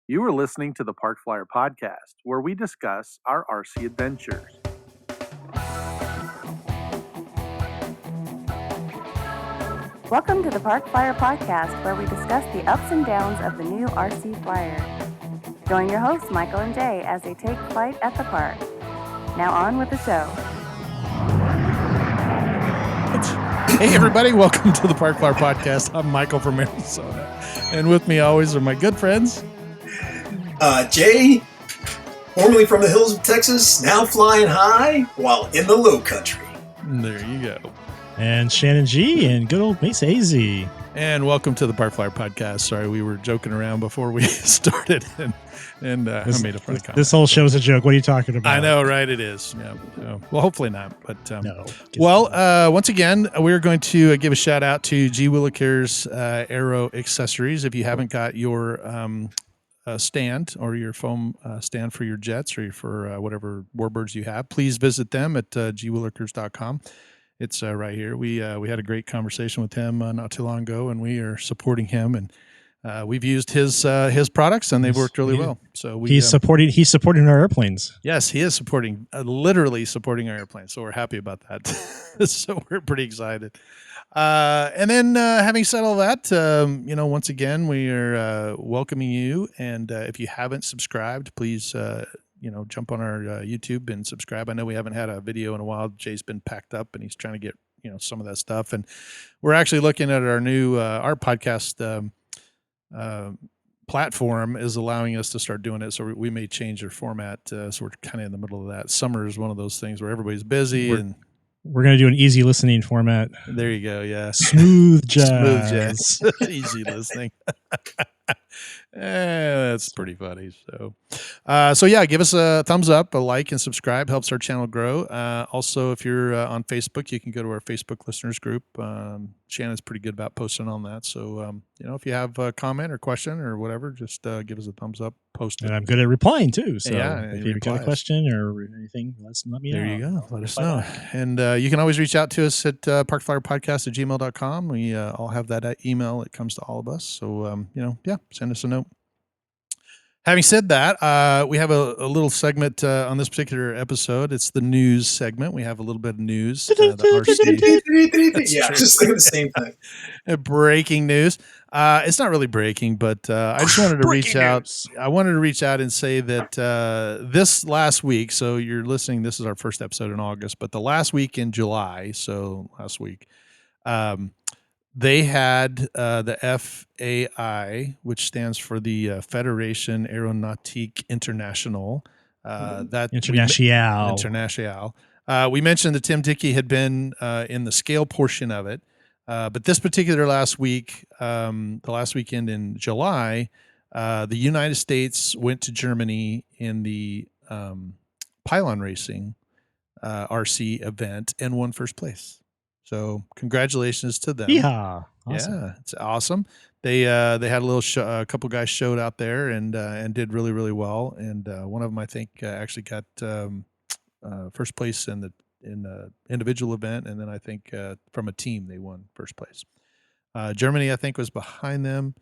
You are listening to the Park Flyer Podcast, where we discuss our RC adventures. Welcome to the Park Flyer Podcast, where we discuss the ups and downs of the new RC Flyer. Join your hosts, Michael and Jay, as they take flight at the park. Now on with the show. Hey, everybody. Welcome to the Park Flyer Podcast. I'm Michael from Arizona. And with me always are my good friends. Jay, formerly from the hills of Texas, now flying high while in the low country. There you go. And Shannon G and good old Mesa AZ. And welcome to the Park Flyer Podcast. Sorry, we were joking around before we started, and I made a funny comment. This whole show is a joke. What are you talking about? I know, right? It is. Yeah. Well, hopefully not. But no. Once again, we're going to give a shout out to G. Willikers Aero Accessories. If you haven't got your stand or your foam stand for your jets or for whatever warbirds you have, please visit them at gwillikers.com. It's right here. We had a great conversation with him not too long ago, and we are supporting him, and we've used his products, and they've worked really well. So he's supporting our airplanes. Yes, he is supporting, literally supporting our airplanes. So we're happy about that. So we're pretty excited. And then having said all that, once again, we are welcoming you. And if you haven't subscribed, please, jump on our YouTube and subscribe. I know we haven't had a video in a while. Jay's been packed up and he's trying to get, some of that stuff. And we're actually looking at our new, our podcast platform is allowing us to start doing it. So we may change our format. So we're kind of in the middle of that. Summer is one of those things where everybody's busy We're going to do an easy listening format. There you go. Yeah. Smooth jazz. Easy listening. That's pretty funny. So yeah, give us a thumbs up, a like, and subscribe. Helps our channel grow. Also, if you're on Facebook, you can go to our Facebook listeners group. Shannon's pretty good about posting on that. So, if you have a comment or question or whatever, just give us a thumbs up, post it. And I'm good at replying too. So yeah, if you've got a question or anything, let me know. There you go. Let us know. And you can always reach out to us at parkflyerpodcast@gmail.com. We all have that email. It comes to all of us. So, send us a note. Having said that, we have a little segment on this particular episode. It's the news segment. We have a little bit of news. Yeah, just thinking the same thing. Breaking news. It's not really breaking, but I just wanted to reach out. I wanted to reach out and say that this last week, so you're listening, this is our first episode in August, but the last week in July, so last week, they had the FAI, which stands for the Fédération Aéronautique Internationale. Internationale. We mentioned that Tim Dickey had been in the scale portion of it, but this particular last week, the last weekend in July, the United States went to Germany in the pylon racing RC event and won first place. So congratulations to them. Yeah, awesome. Yeah, it's awesome. They had a little a couple guys showed out there and did really, really well. And one of them, I think, actually got first place in the individual event, and then I think from a team they won first place. Germany, I think, was behind them,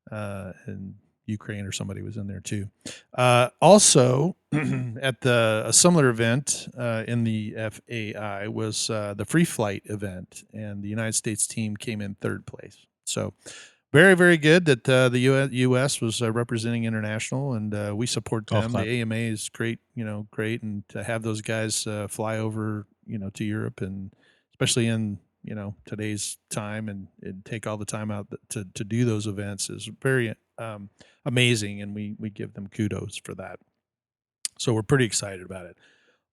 and Ukraine or somebody was in there too. Also, at a similar event in the FAI was the free flight event, and the United States team came in third place. So very, very good that the U.S. was representing international, and we support them. The AMA is great, great, and to have those guys fly over, to Europe, and especially in today's time, and take all the time out to do those events is very amazing, and we give them kudos for that. So we're pretty excited about it.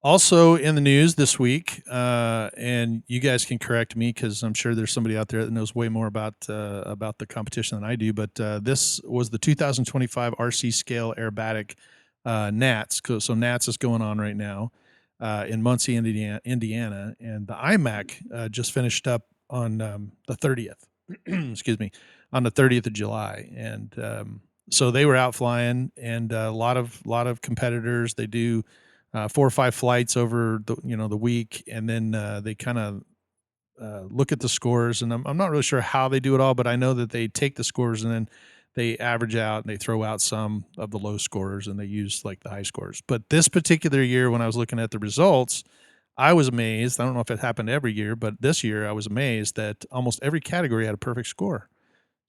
Also in the news this week, and you guys can correct me because I'm sure there's somebody out there that knows way more about the competition than I do, but this was the 2025 RC Scale Aerobatic NATS. So NATS is going on right now in Muncie, Indiana, and the IMAC just finished up on the 30th. Excuse me, on the 30th of July, and so they were out flying, and a lot of competitors. They do 4 or 5 flights over the week, and then they kind of look at the scores. And I'm not really sure how they do it all, but I know that they take the scores and then they average out and they throw out some of the low scores and they use like the high scores. But this particular year, when I was looking at the results, I was amazed. I don't know if it happened every year, but this year I was amazed that almost every category had a perfect score.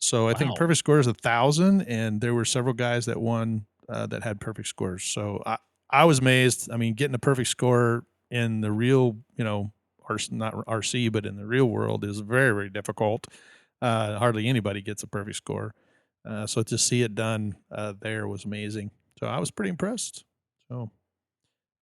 So I think Wow. perfect score is 1,000, and there were several guys that won that had perfect scores. So I was amazed. I mean, getting a perfect score in the real, not RC, but in the real world is very, very difficult. Hardly anybody gets a perfect score. So to see it done there was amazing. So I was pretty impressed. So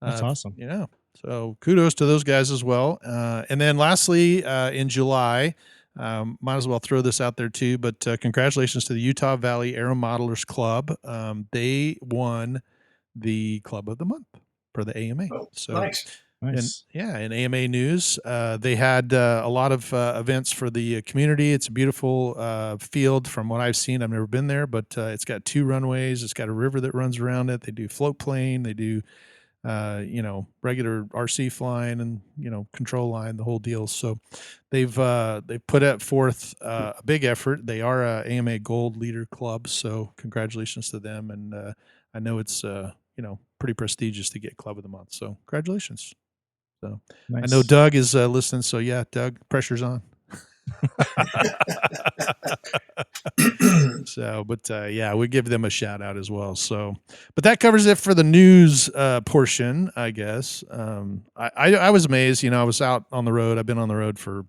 That's awesome. yeah. So kudos to those guys as well. And then lastly, in July, might as well throw this out there too, but congratulations to the Utah Valley Aero Modelers Club. They won the Club of the Month for the AMA. Oh, So nice. Nice. in AMA news, they had a lot of events for the community. It's a beautiful field from what I've seen. I've never been there, but it's got 2 runways. It's got a river that runs around it. They do float plane. They do regular RC flying and, control line, the whole deal. So they've put forth a big effort. They are a AMA Gold Leader Club. So congratulations to them. And I know it's, pretty prestigious to get Club of the Month. So congratulations. So Nice. I know Doug is listening. So yeah, Doug, pressure's on. So, but yeah, we give them a shout out as well. So, but that covers it for the news portion, I guess. I was amazed. I was out on the road. I've been on the road for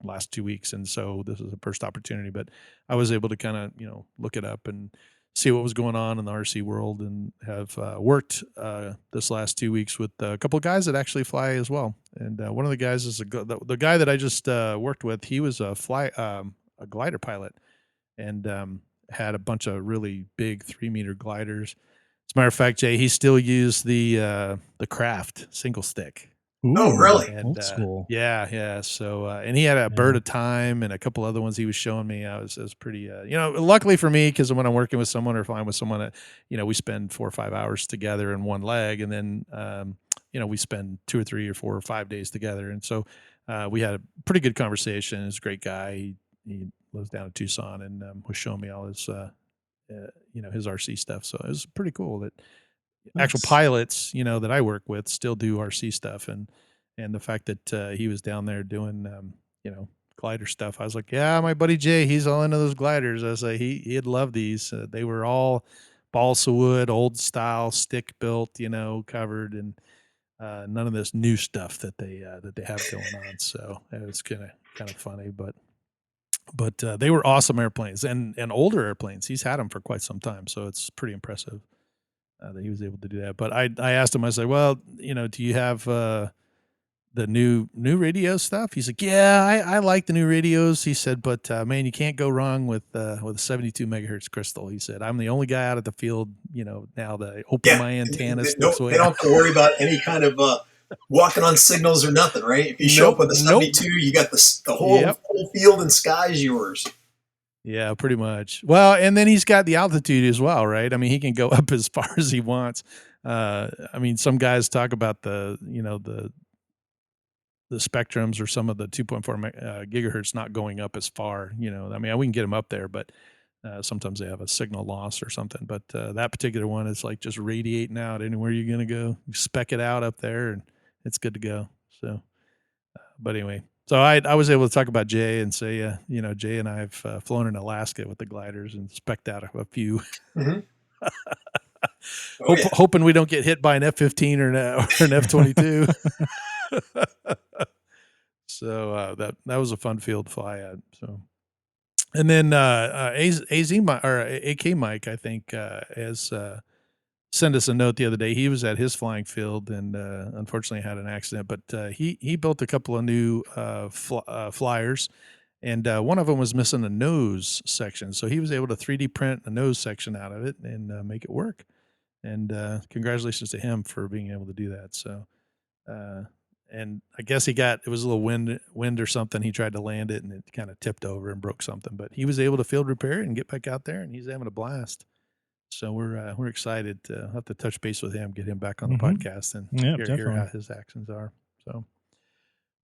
last 2 weeks, and so this is the first opportunity. But I was able to kind of look it up and see what was going on in the RC world, and have worked this last 2 weeks with a couple of guys that actually fly as well. And one of the guys is the guy that I just worked with. He was a glider pilot, and had a bunch of really big 3-meter gliders. As a matter of fact, Jay, he still used the Craft single stick. Ooh, Oh, really? And old school. yeah. So and he had a Bird of Time and a couple other ones he was showing me. I was pretty luckily for me, because when I'm working with someone or flying with someone, we spend 4 or 5 hours together in one leg, and then we spend 2 or 3 or 4 or 5 days together. And so we had a pretty good conversation. He's a great guy. He lives down in Tucson, and was showing me all his his RC stuff. So it was pretty cool that actual Nice. pilots, that I work with still do RC stuff. And the fact that he was down there doing, glider stuff. I was like, yeah, my buddy Jay, he's all into those gliders. I was like, he'd love these. They were all balsa wood, old style, stick built, covered, and none of this new stuff that they have going on. So it was kind of funny, but they were awesome airplanes, and older airplanes. He's had them for quite some time, so it's pretty impressive that he was able to do that. But I asked him, I said, well, do you have the new radio stuff? He's like, yeah, I like the new radios. He said, but man, you can't go wrong with a 72 megahertz crystal. He said, I'm the only guy out at the field, now that I open my antennas. They don't have to worry about any kind of walking on signals or nothing, right? If you show up with a 72, you got the whole field and sky is yours. Yeah, pretty much. Well, and then he's got the altitude as well, right? I mean, he can go up as far as he wants. I mean, some guys talk about the spectrums or some of the 2.4 gigahertz not going up as far. I mean, we can get them up there, but sometimes they have a signal loss or something. But that particular one is like just radiating out anywhere you're going to go. You spec it out up there, and it's good to go. So, but anyway. So I was able to talk about Jay and say, Jay and I have flown in Alaska with the gliders and specced out a few, Mm-hmm. hoping we don't get hit by an F-15 or an F-22. So that was a fun field to fly at. So, and then AK Mike, I think, has sent us a note the other day. He was at his flying field and unfortunately had an accident, but he built a couple of new flyers, and one of them was missing a nose section. So he was able to 3D print a nose section out of it and make it work. And congratulations to him for being able to do that. So, and I guess it was a little wind or something. He tried to land it and it kind of tipped over and broke something, but he was able to field repair it and get back out there, and he's having a blast. So we're excited to have to touch base with him, get him back on the podcast, and hear how his actions are. So,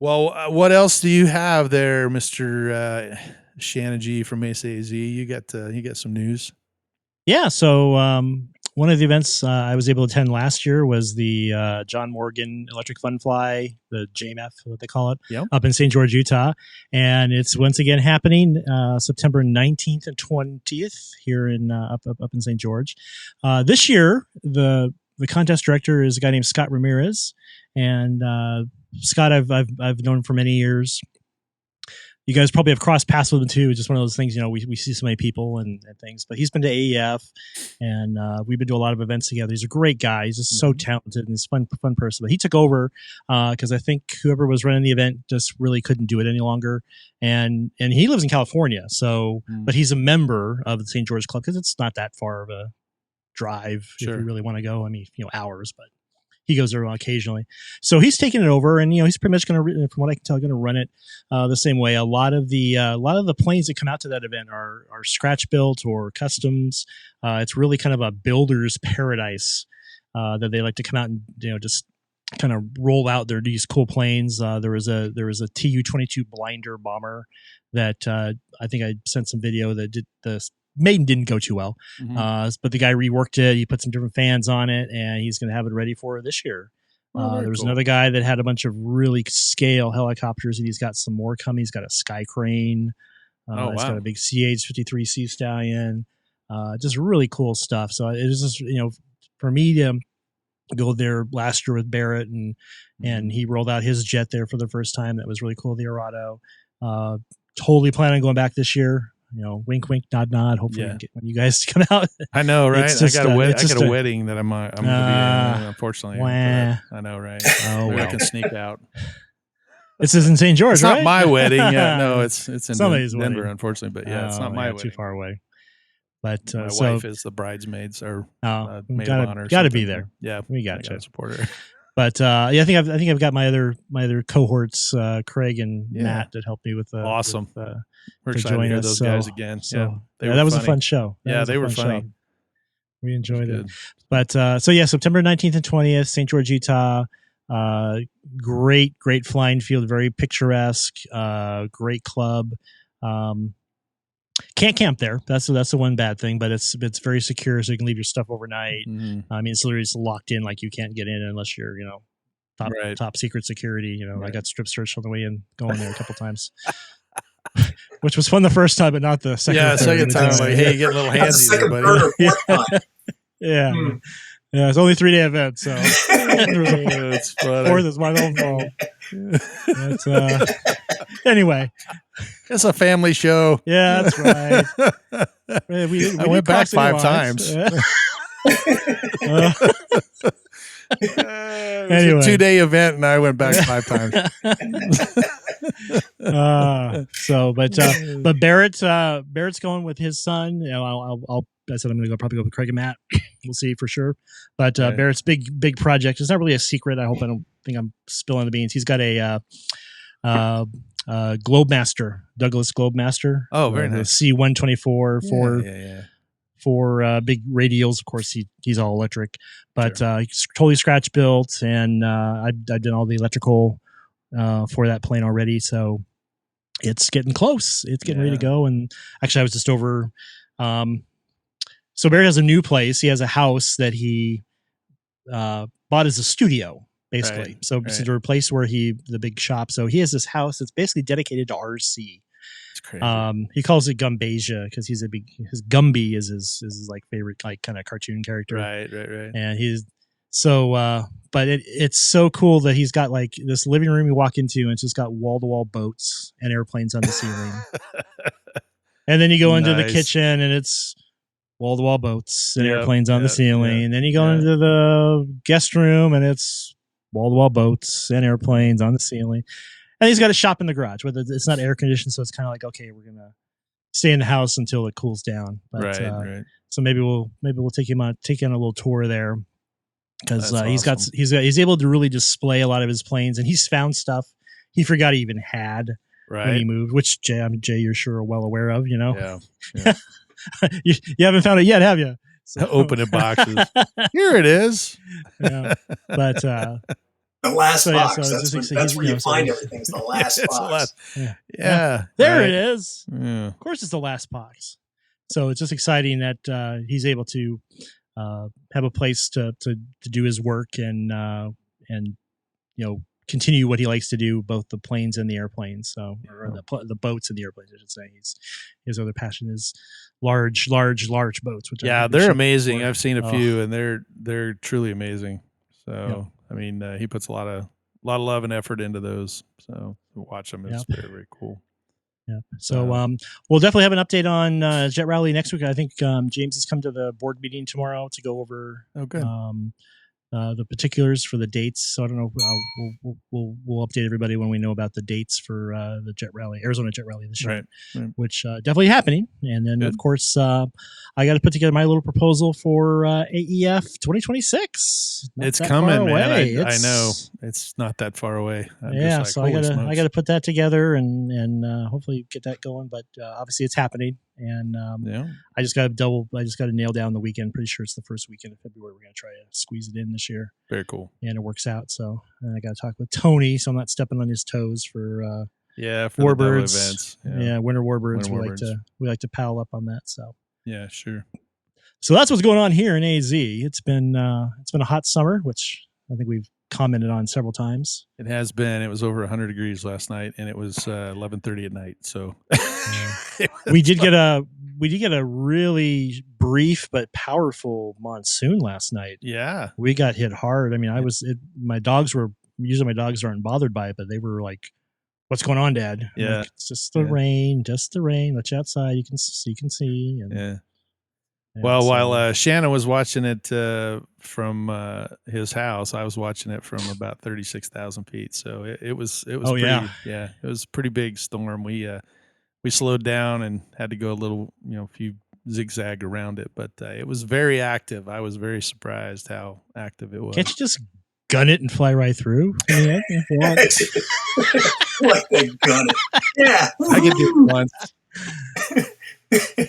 Well, what else do you have there, Mr. Shannon G from Mesa AZ? You got some news. Yeah. So one of the events I was able to attend last year was the John Morgan Electric Fun Fly, the JMF, what they call it, up in St. George, Utah. And it's once again happening September 19th and 20th here in up in St. George. This year, the contest director is a guy named Scott Ramirez. And Scott, I've known him for many years. You guys probably have crossed paths with him too. It's just one of those things, we see so many people and things. But he's been to AEF, and we've been to a lot of events together. He's a great guy. He's just so talented and he's a fun person. But he took over because I think whoever was running the event just really couldn't do it any longer. And he lives in California, so but he's a member of the St. George Club because it's not that far of a drive if you really want to go. I mean, hours, but he goes there occasionally. So he's taking it over, and he's pretty much going to, from what I can tell, going to run it the same way. A lot of the planes that come out to that event are scratch built or customs. It's really kind of a builder's paradise that they like to come out and just kind of roll out these cool planes. There was a Tu-22 Blinder bomber that I think I sent some video that did the Maiden didn't go too well, but the guy reworked it. He put some different fans on it, and he's going to have it ready for this year. There was another guy that had a bunch of really scale helicopters, and he's got some more coming. He's got a Sky Crane. He's got a big CH-53 Sea Stallion. Just really cool stuff. So it was just, for me to go there last year with Barrett, and he rolled out his jet there for the first time. That was really cool, the Arado. Totally planning on going back this year. Wink, wink, nod, nod. Hopefully, when you guys come out. I know, right? I got a wedding that I'm going to be in. Unfortunately, I know, right? Oh, well. I can sneak out. This is in St. George, it's right? Not my wedding. Yeah, no, it's in somebody's Denver, wedding. Unfortunately, but it's not my wedding. Too far away. But my wife is the bridesmaids or maid of honor. Got to be there. Yeah, we got to support her. But I think I've got my other cohorts, Craig and Matt, that helped me with awesome. We're to excited join to hear us. those guys again. So that was a fun show. They were funny. We enjoyed it. But September 19th and 20th, St. George, Utah. Great flying field, very picturesque. Great club. Can't camp there. That's the one bad thing, but it's very secure, so you can leave your stuff overnight. I mean, it's literally just locked in, like you can't get in unless you're top secret security. I got strip searched on the way in going there a couple times. Which was fun the first time, but not the second. Yeah, second time. Like, hey, you get a little handsy there, buddy. Yeah. Yeah, it's only 3-day event, so it's funny. Fourth is my own fault. But, anyway, it's a family show. Yeah, that's right. We I went back 5 times. Anyway, a 2-day event, and I went back 5 times. But Barrett's going with his son. I said I'm going to probably go with Craig and Matt. We'll see for sure. But Barrett's big project. It's not really a secret. I don't think I'm spilling the beans. He's got a Globemaster, Douglas Globemaster. Oh, very nice. C-124 for big radials. Of course, he's all electric, but he's totally scratch built, and I've done all the electrical for that plane already. So it's getting close. It's getting ready to go. And actually, I was just over. So Barrett has a new place. He has a house that he bought as a studio, basically. Right, so to replace where the big shop. So he has this house that's basically dedicated to RC. It's crazy. He calls it Gumbasia because his Gumby is his like favorite like kind of cartoon character. Right. And he's so but it's so cool that he's got like this living room you walk into and it's just got wall-to-wall boats and airplanes on the ceiling. And then you go into the kitchen and it's wall-to-wall boats and airplanes on the ceiling. And then you go into the guest room and it's wall-to-wall boats and airplanes on the ceiling. And he's got a shop in the garage. Whether it's not air conditioned, so it's kind of like, okay, we're gonna stay in the house until it cools down. But, right. So maybe we'll take him on a little tour there because awesome. he's able to really display a lot of his planes, and he's found stuff he forgot he even had when he moved. Which Jay, you're sure well aware of. Yeah. you haven't found it yet, have you? So. Opening boxes. Here it is. Yeah. But The last So, yeah, box. so That's where you find everything. It's the last it's the box. last. Yeah. Yeah, There right. it is. Yeah. Of course, it's the last box. So it's just exciting that he's able to have a place to do his work and continue what he likes to do, both the planes and the airplanes. So, or the boats and the airplanes, I should say. His other passion is large boats. Which They're amazing. I've seen a few, and they're truly amazing. So, I mean, he puts a lot of love and effort into those. So, to watch them is very, very cool. Yeah. So we'll definitely have an update on Jet Rally next week. I think James has come to the board meeting tomorrow to go over the particulars for the dates. So I don't know. We'll update everybody when we know about the dates for the Jet Rally, Arizona Jet Rally this year, right. Which definitely happening. And then of course I got to put together my little proposal for AEF 2026. It's coming, man. I know it's not that far away. So I gotta put that together and hopefully get that going. But obviously it's happening. And I just got to nail down the weekend. Pretty sure it's the first weekend of February. We're going to try to squeeze it in this year. Very cool. And it works out. So I got to talk with Tony, so I'm not stepping on his toes for for Warbirds events. Winter Warbirds. We like to pal up on that. So yeah, sure. So that's what's going on here in AZ. It's been a hot summer, which I think we've commented on several times. It has been. It was over 100 degrees last night, and it was 11:30 at night. So we did get a really brief but powerful monsoon last night. Yeah, we got hit hard. I mean, my dogs aren't bothered by it, but they were like, "What's going on, Dad?" Yeah, like, it's just the rain. Let you outside. You can see. And, well, while Shannon was watching it from his house, I was watching it from about 36,000 feet. So it was it was a pretty big storm. We slowed down and had to go a little, a few zigzag around it, but it was very active. I was very surprised how active it was. Can't you just gun it and fly right through? Like they gun it. Yeah, I could do it once.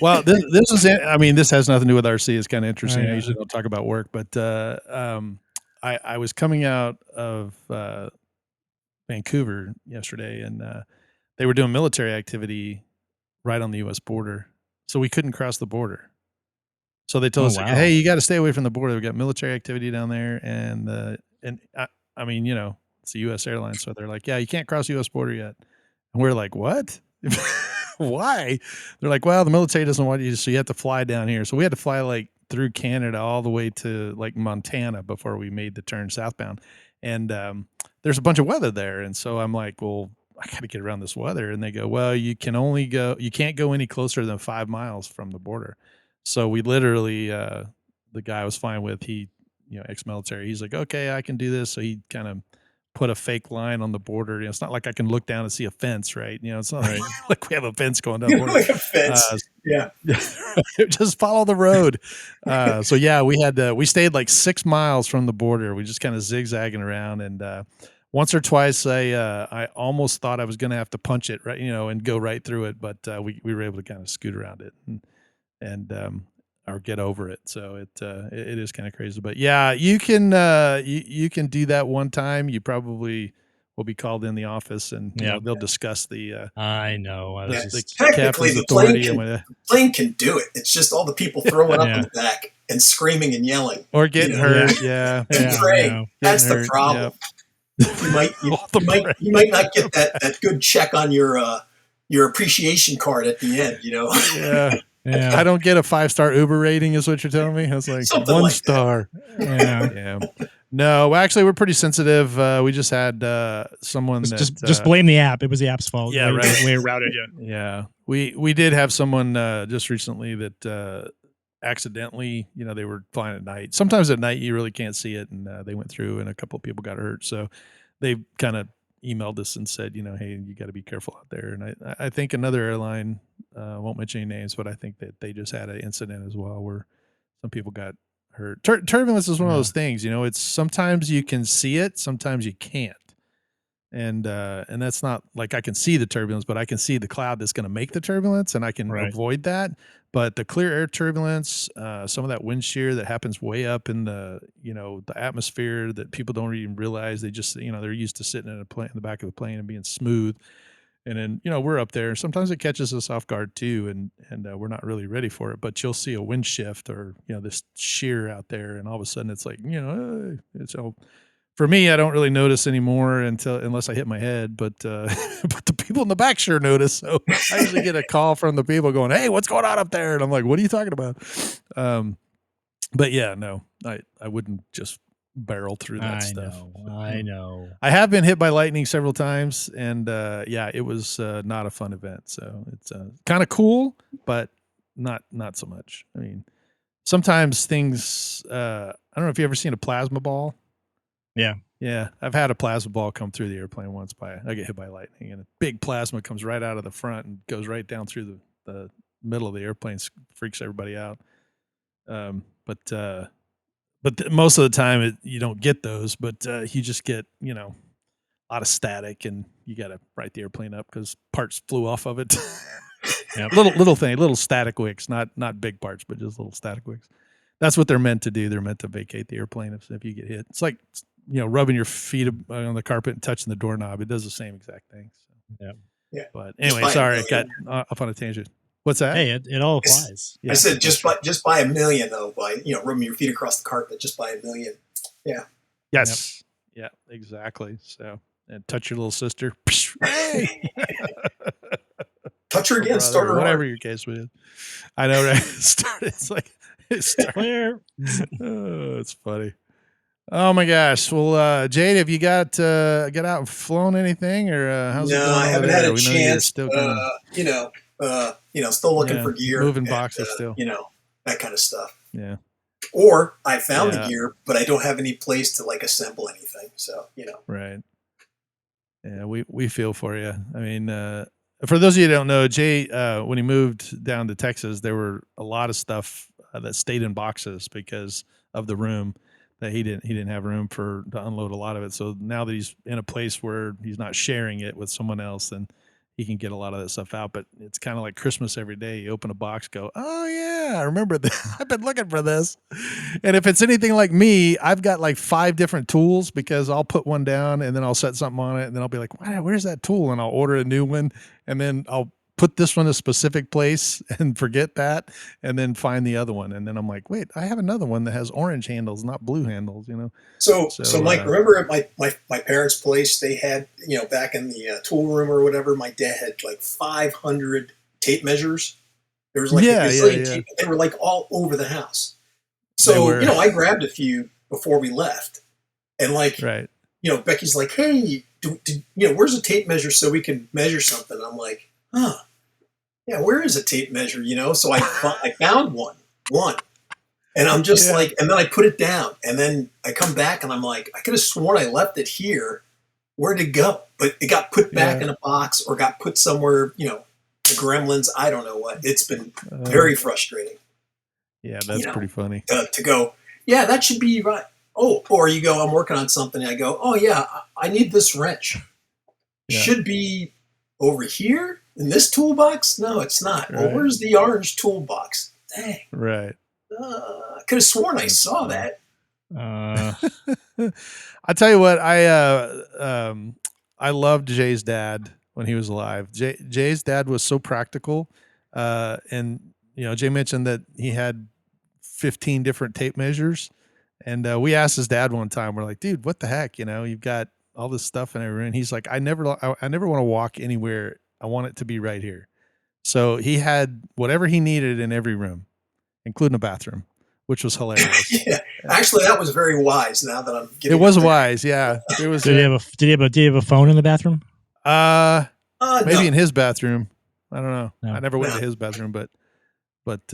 Well, this is. I mean, this has nothing to do with RC. It's kind of interesting. I usually don't talk about work, but I was coming out of Vancouver yesterday, and they were doing military activity right on the U.S. border, so we couldn't cross the border. So they told us, "Hey, you got to stay away from the border. We've got military activity down there," and I mean, it's a U.S. airline, so they're like, "Yeah, you can't cross the U.S. border yet," and we're like, "What?" Why? They're like, well, the military doesn't want you to, so you have to fly down here. So we had to fly like through Canada all the way to like Montana before we made the turn southbound. And there's a bunch of weather there. And so I'm like, well, I got to get around this weather. And they go, well, you can't go any closer than 5 miles from the border. So we literally, the guy I was flying with, he, ex-military, he's like, okay, I can do this. So he kind of put a fake line on the border. It's not like I can look down and see a fence, right? It's not like we have a fence going down the border. Like a fence. Just follow the road. So yeah, we stayed like 6 miles from the border. We just kind of zigzagging around, and once or twice I almost thought I was going to have to punch it, right, and go right through it, but we were able to kind of scoot around it and or get over it. So it is kind of crazy, but yeah, you can do that one time. You probably will be called in the office, and they'll discuss the. I know. Technically, the plane can do it. It's just all the people throwing up in the back and screaming and yelling or getting hurt. Yeah, and praying. That's the problem. Yeah. You might not get that good check on your appreciation card at the end. Yeah. Yeah. I don't get a 5-star Uber rating, is what you're telling me. I was like, something 1 star. Yeah. No, actually, we're pretty sensitive. We just had someone just blame the app. It was the app's fault. Yeah, right. The way it routed you. Yeah, we did have someone just recently that accidentally, they were flying at night. Sometimes at night you really can't see it, and they went through, and a couple of people got hurt. So they kind of emailed us and said, hey, you got to be careful out there. And I think another airline, won't mention any names, but I think that they just had an incident as well where some people got hurt. Turbulence is one of those things, it's sometimes you can see it, sometimes you can't. and that's not like I can see the turbulence, but I can see the cloud that's going to make the turbulence, and I can avoid that. But the clear air turbulence, some of that wind shear that happens way up in the the atmosphere that people don't even realize, they just they're used to sitting in a plane in the back of the plane and being smooth, and then we're up there. Sometimes it catches us off guard too, and we're not really ready for it. But you'll see a wind shift or this shear out there, and all of a sudden it's like it's all. For me, I don't really notice anymore unless I hit my head, but but the people in the back sure notice. So I usually get a call from the people going, "Hey, what's going on up there?" And I'm like, "What are you talking about?" But yeah, no, I wouldn't just barrel through that stuff. I know. I have been hit by lightning several times, and yeah, it was not a fun event. So it's kind of cool, but not so much. I mean, sometimes things. I don't know if you ever seen a plasma ball. Yeah. I've had a plasma ball come through the airplane once. I get hit by lightning, and a big plasma comes right out of the front and goes right down through the middle of the airplane, freaks everybody out. But most of the time you don't get those, but you just get a lot of static, and you got to write the airplane up because parts flew off of it. Little static wicks, not big parts, but just little static wicks. That's what they're meant to do. They're meant to vacate the airplane if you get hit. It's like rubbing your feet on the carpet and touching the doorknob. It does the same exact thing. So. Yeah. But anyway, sorry, I got off on a tangent. What's that? Hey, it all applies. I said just buy $1 million though. By rubbing your feet across the carpet, just buy $1 million. Yeah. Yes. Yep. Yeah. Exactly. So, and touch your little sister. Hey! Touch her again. Start her. Whatever your case was. I know. Right? It's like clear. Oh, it's funny. Oh my gosh. Well, Jade, have you got out and flown anything, or how's it going? No, I haven't had a chance. Still still looking for gear, moving boxes still. That kind of stuff. Yeah. Or I found the gear, but I don't have any place to assemble anything. So Right. Yeah, we feel for you. I mean, for those of you who don't know, Jay, when he moved down to Texas, there were a lot of stuff that stayed in boxes because of the room. That he didn't have room to unload a lot of it. So now that he's in a place where he's not sharing it with someone else, then he can get a lot of that stuff out. But it's kind of like Christmas every day. You open a box, go, oh yeah, I remember that. I've been looking for this. And if it's anything like me, I've got like 5 different tools because I'll put one down and then I'll set something on it and then I'll be like, wow, where's that tool? And I'll order a new one and then I'll put this one in a specific place and forget that and then find the other one. And then I'm like, wait, I have another one that has orange handles, not blue handles, So Mike, remember at my parents' place, they had, back in the tool room or whatever, my dad had like 500 tape measures. There was like, tape, they were like all over the house. So, I grabbed a few before we left and Becky's like, hey, where's a tape measure so we can measure something? I'm like, yeah, where is a tape measure? So I found one, and I'm just like, and then I put it down, and then I come back, and I'm like, I could have sworn I left it here. Where'd it go? But it got put back in a box or got put somewhere. The gremlins. I don't know what. It's been very frustrating. Yeah, that's pretty funny. To go, yeah, that should be right. Oh, or you go, I'm working on something, and I go, oh yeah, I need this wrench. Yeah. Should be over here. In this toolbox? No, it's not. Right. Well, where's the orange toolbox? Dang. Right. I could have sworn I saw that. I tell you what, I loved Jay's dad when he was alive. Jay's dad was so practical, and Jay mentioned that he had 15 different tape measures, and we asked his dad one time. We're like, dude, what the heck? You've got all this stuff in every room. He's like, I never want to walk anywhere. I want it to be right here. So he had whatever he needed in every room, including a bathroom, which was hilarious. Yeah. Actually, that was very wise. Now that I'm getting it was wise. Yeah. It was. Did he have a phone in the bathroom? Maybe in his bathroom. I don't know. No. I never went to his bathroom, but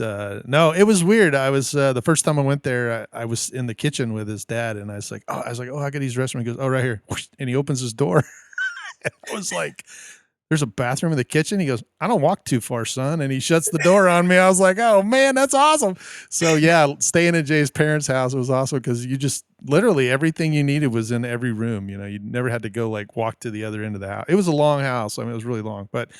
no, it was weird. I was the first time I went there. I was in the kitchen with his dad, and I was like, oh, I got his restroom. He goes, oh, right here, and he opens his door. I was like, there's a bathroom in the kitchen. He goes, I don't walk too far, son. And he shuts the door on me. I was like, oh man, that's awesome. So yeah, staying at Jay's parents' house was awesome because you just literally everything you needed was in every room. You know, you never had to go like walk to the other end of the house. It was a long house. I mean, it was really long, but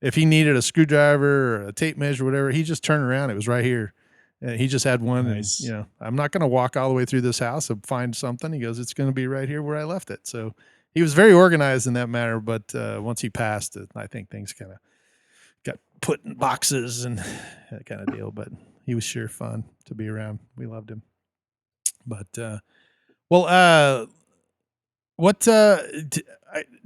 if he needed a screwdriver or a tape measure, or whatever, he just turned around. It was right here. And he just had one. Nice. And, you know, I'm not going to walk all the way through this house and find something. He goes, it's going to be right here where I left it. So he was very organized in that matter, but once he passed it, I think things kind of got put in boxes and that kind of deal. But he was sure fun to be around. We loved him. But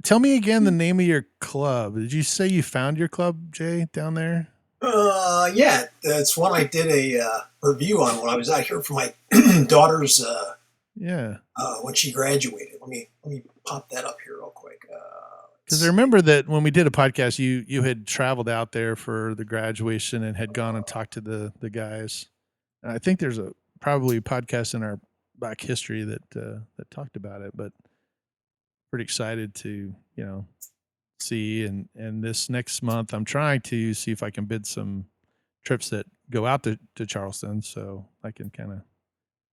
tell me again the name of your club. Did you say you found your club, Jay, down there? Yeah, that's one I did a review on when I was out here for my daughter's. When she graduated. Let me pop that up here real quick. Because I remember that when we did a podcast, you had traveled out there for the graduation and had gone and talked to the guys. And I think there's probably a podcast in our back history that talked about it. But pretty excited to see and this next month I'm trying to see if I can bid some trips that go out to Charleston so I can kind of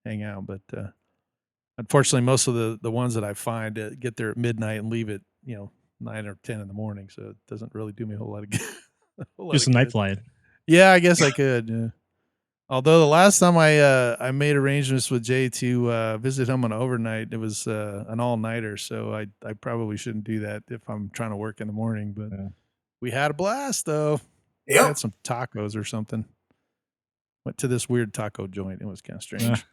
hang out. But unfortunately, most of the ones that I find get there at midnight and leave at 9 or 10 in the morning, so it doesn't really do me a whole lot of good. Do some night flying. Yeah, I guess I could. Yeah. Although the last time I made arrangements with Jay to visit him on overnight, it was an all nighter. So I probably shouldn't do that if I'm trying to work in the morning. But we had a blast though. Yeah, had some tacos or something. Went to this weird taco joint. It was kind of strange.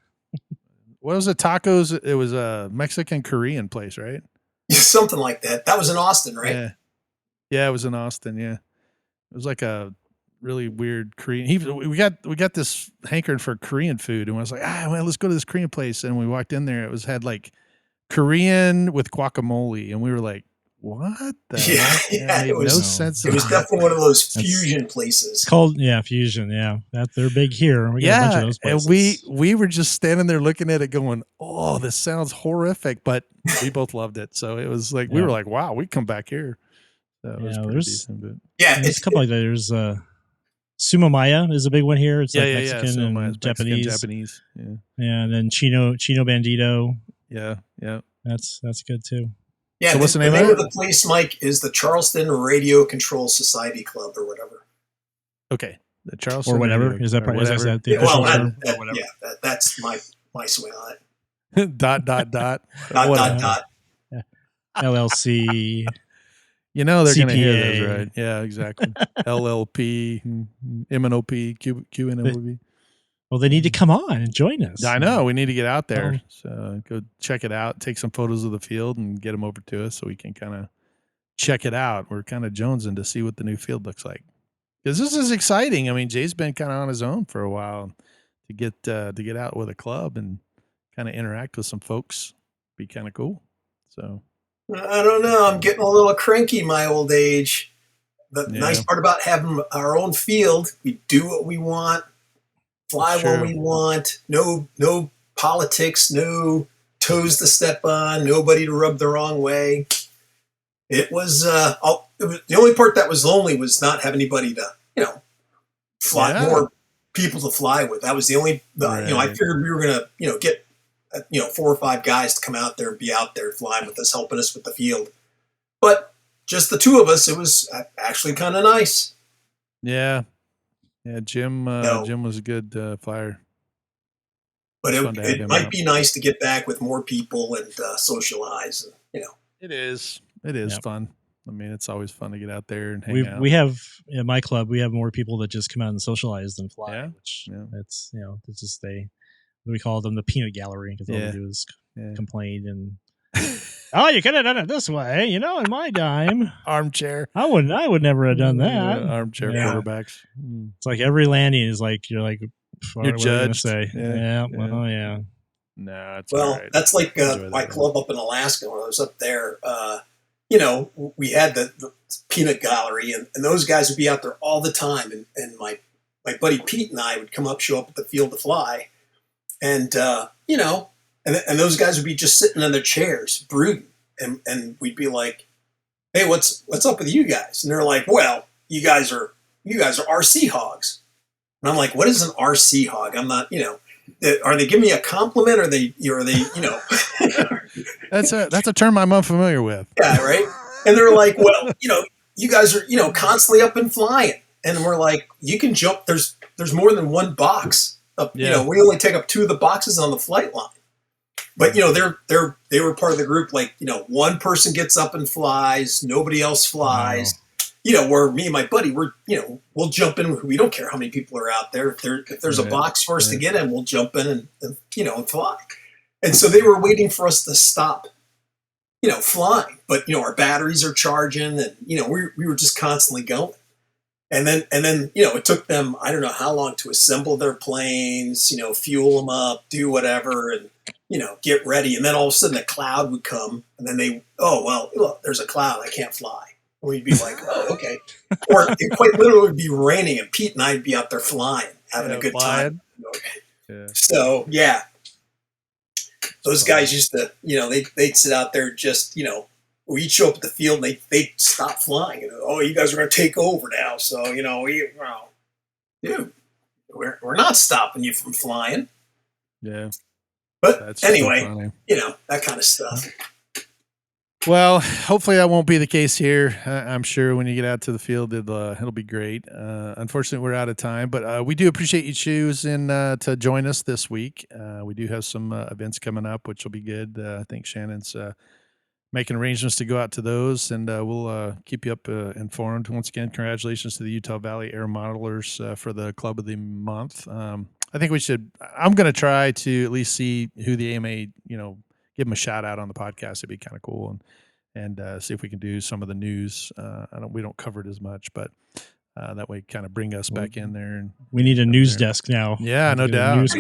What was it? Tacos? It was a Mexican Korean place, right? Something like that. That was in Austin, right? Yeah, it was in Austin. Yeah, it was like a really weird Korean. We got this hankering for Korean food, and I was like, well, let's go to this Korean place. And we walked in there. It had like Korean with guacamole, and we were like, what? It was no sense. It was definitely one of those fusion places. It's called fusion. Yeah, they're big here. We got a bunch of those places. And we were just standing there looking at it, going, "Oh, this sounds horrific," but we both loved it. So it was like we were like, "Wow, we come back here." So it was pretty decent. But there's a couple like that. There's Sumamaya is a big one here. It's like Mexican and Japanese. Yeah, and then Chino Bandito. Yeah. That's good too. Yeah, so what's the name of the place, Mike, is the Charleston Radio Control Society Club or whatever. Okay, the Charleston or whatever Radio, is that part? Is that the official term? That's my swing on it. dot. dot. LLC. They're going to hear those, right? Yeah, exactly. LLP, MNOP, QNOP. Well, they need to come on and join us. I know. We need to get out there. So go check it out, take some photos of the field and get them over to us so we can kind of check it out. We're kind of jonesing to see what the new field looks like. Because this is exciting. I mean, Jay's been kind of on his own for a while to get out with a club and kind of interact with some folks. Be kind of cool. So I don't know. I'm getting a little cranky my old age. The nice part about having our own field, we do what we want. Fly when we want, no politics, no toes to step on, nobody to rub the wrong way. It was the only part that was lonely was not having anybody to, fly more people to fly with. That was the only, I figured we were going to, get, 4 or 5 guys to come out there and be out there flying with us, helping us with the field. But just the 2 of us, it was actually kind of nice. Yeah. Yeah, Jim was a good flyer. But it might be nice to get back with more people and socialize. It is fun. I mean, it's always fun to get out there and hang out. We have in my club, we have more people that just come out and socialize than fly. Yeah. Which it's it's just we call them the peanut gallery because all they do is complain and. Oh, you could have done it this way, in my dime. Armchair. I would never have done that. Armchair quarterbacks. It's like every landing is like you're judged. Say. Yeah. Well, yeah. No, it's well, all right. That's like my club up in Alaska when I was up there. We had the peanut gallery, and those guys would be out there all the time. And my buddy Pete and I would show up at the field to fly, and and those guys would be just sitting in their chairs brooding, and we'd be like, hey, what's up with you guys? And they're like, well, you guys are RC hogs. And I'm like, what is an RC hog? I'm not, are they giving me a compliment? Or are they? That's a term I'm unfamiliar with. Yeah, right. And they're like, well, you guys are, constantly up and flying. And we're like, you can jump. There's more than one box up. Yeah. We only take up 2 of the boxes on the flight line. But they were part of the group. Like, one person gets up and flies, nobody else flies. Wow. Where me and my buddy, we'll jump in. We don't care how many people are out there. If there's a box for us to get in, we'll jump in and fly. And so they were waiting for us to stop, flying. But our batteries are charging, and we were just constantly going. And then it took them, I don't know how long to assemble their planes, fuel them up, do whatever, and get ready. And then all of a sudden a cloud would come, and then look, there's a cloud, I can't fly. And we'd be like, oh, okay. Or it quite literally would be raining, and Pete and I'd be out there flying, having a good time. Yeah. So yeah, those guys used to, they'd sit out there just, we'd show up at the field and they'd stop flying. And, oh, you guys are going to take over now. So, dude, we're not stopping you from flying. Yeah. But that's anyway, that kind of stuff. Well, hopefully that won't be the case here. I'm sure when you get out to the field, it'll be great. Unfortunately, we're out of time, but we do appreciate you choosing to join us this week. We do have some events coming up, which will be good. I think Shannon's making arrangements to go out to those, and we'll keep you up informed. Once again, congratulations to the Utah Valley Air Modelers for the Club of the Month. I think I'm going to try to at least see who the AMA, give them a shout out on the podcast. It'd be kind of cool, and see if we can do some of the news. We don't cover it as much, but that way kind of bring us back in there. And we need a news desk now. Yeah, no doubt. News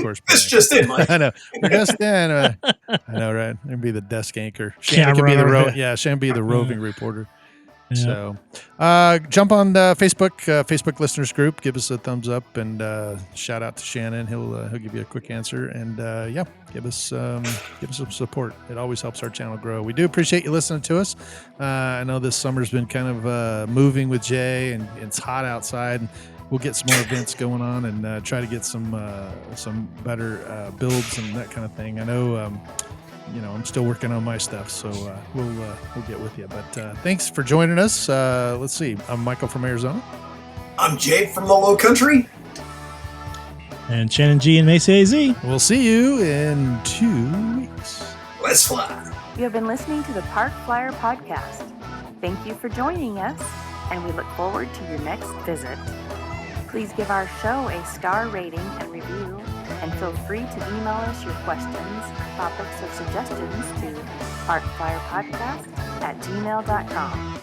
course. It's just in, Mike. I know. We're just in. I know, right? It'd be the desk anchor. Shannon could be the Shannon be the roving reporter. Yeah. So jump on the Facebook listeners group, give us a thumbs up, and shout out to Shannon. He'll give you a quick answer, and give us some support. It always helps our channel grow. We do appreciate you listening to us. I know this summer's been kind of moving with Jay, and it's hot outside, and we'll get some more events going on and try to get some better builds and that kind of thing. I know I'm still working on my stuff, so we'll get with you. But thanks for joining us. Let's see. I'm Michael from Arizona. I'm Jay from the Low Country. And Shannon G in Mesa AZ. We'll see you in 2 weeks. Let's fly. You have been listening to the Park Flyer Podcast. Thank you for joining us, and we look forward to your next visit. Please give our show a star rating and review, and feel free to email us your questions, topics, or suggestions to parkflyerpodcast@gmail.com.